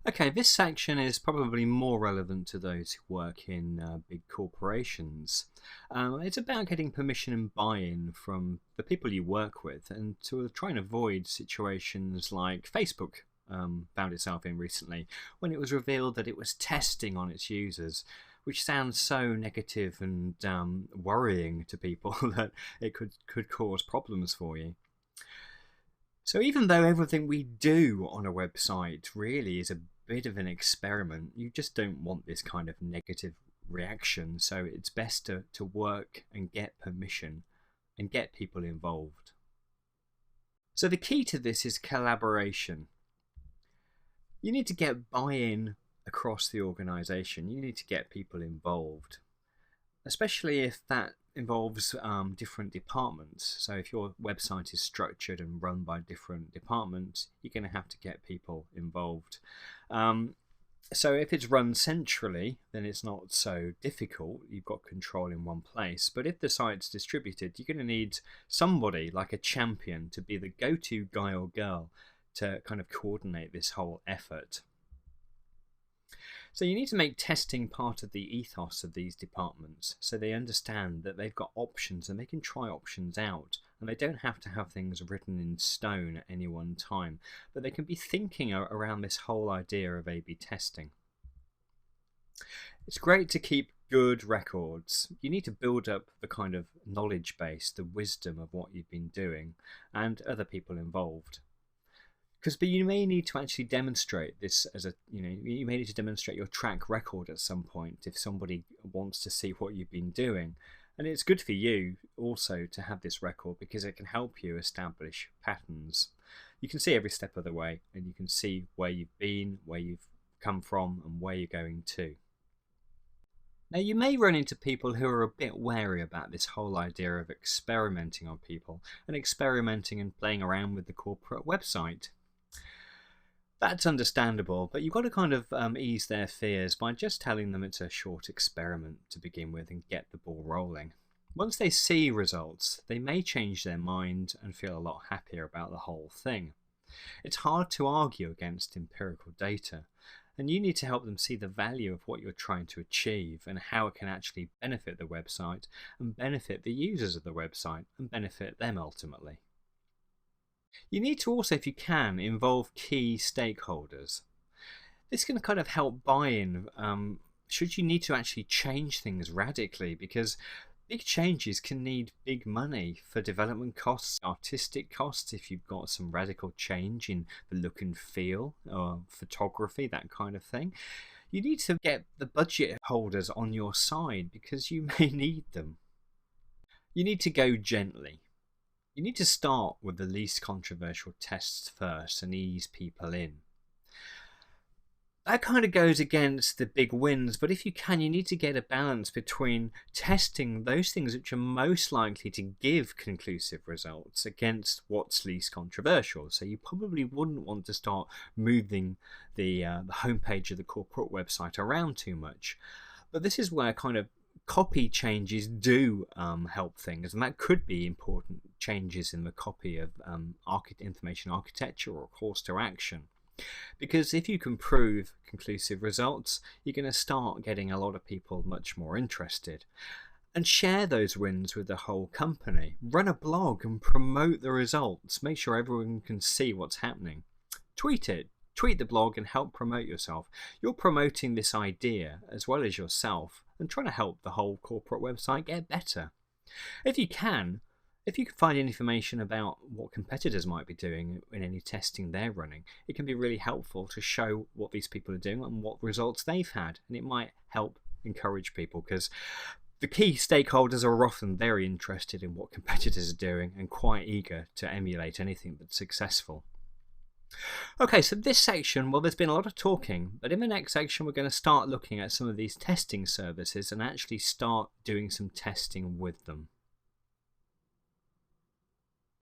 Okay, this section is probably more relevant to those who work in big corporations. It's about getting permission and buy-in from the people you work with, and to try and avoid situations like Facebook found itself in recently, when it was revealed that it was testing on its users, which sounds so negative and worrying to people that it could cause problems for you. So even though everything we do on a website really is a bit of an experiment, you just don't want this kind of negative reaction. So it's best to work and get permission and get people involved. So the key to this is collaboration. You need to get buy-in across the organization. You need to get people involved, especially if that involves different departments. So if your website is structured and run by different departments, you're going to have to get people involved. So if it's run centrally, then it's not so difficult. You've got control in one place. But if the site's distributed, you're going to need somebody like a champion to be the go-to guy or girl to kind of coordinate this whole effort. So you need to make testing part of the ethos of these departments, so they understand that they've got options and they can try options out, and they don't have to have things written in stone at any one time, but they can be thinking around this whole idea of A/B testing. It's great to keep good records. You need to build up the kind of knowledge base, the wisdom of what you've been doing, and other people involved. But you may need to actually demonstrate this as you may need to demonstrate your track record at some point if somebody wants to see what you've been doing. And it's good for you also to have this record because it can help you establish patterns. You can see every step of the way, and you can see where you've been, where you've come from, and where you're going to. Now, you may run into people who are a bit wary about this whole idea of experimenting on people and experimenting and playing around with the corporate website. That's understandable, but you've got to kind of ease their fears by just telling them it's a short experiment to begin with and get the ball rolling. Once they see results, they may change their mind and feel a lot happier about the whole thing. It's hard to argue against empirical data, and you need to help them see the value of what you're trying to achieve and how it can actually benefit the website and benefit the users of the website and benefit them ultimately. You need to also, if you can, involve key stakeholders. This can kind of help buy-in should you need to actually change things radically, because big changes can need big money for development costs, artistic costs, if you've got some radical change in the look and feel or photography, that kind of thing. You need to get the budget holders on your side because you may need them. You need to go gently. You need to start with the least controversial tests first and ease people in. That kind of goes against the big wins, but if you can, you need to get a balance between testing those things which are most likely to give conclusive results against what's least controversial. So you probably wouldn't want to start moving the homepage of the corporate website around too much. But this is where kind of copy changes do help things, and that could be important changes in the copy of information architecture or calls to action. Because if you can prove conclusive results, you're going to start getting a lot of people much more interested. And share those wins with the whole company. Run a blog and promote the results. Make sure everyone can see what's happening. Tweet it. Tweet the blog and help promote yourself. You're promoting this idea as well as yourself and trying to help the whole corporate website get better. If you can find information about what competitors might be doing in any testing they're running, it can be really helpful to show what these people are doing and what results they've had. And it might help encourage people, because the key stakeholders are often very interested in what competitors are doing and quite eager to emulate anything that's successful. Okay, so this section, well, there's been a lot of talking, but in the next section we're going to start looking at some of these testing services and actually start doing some testing with them.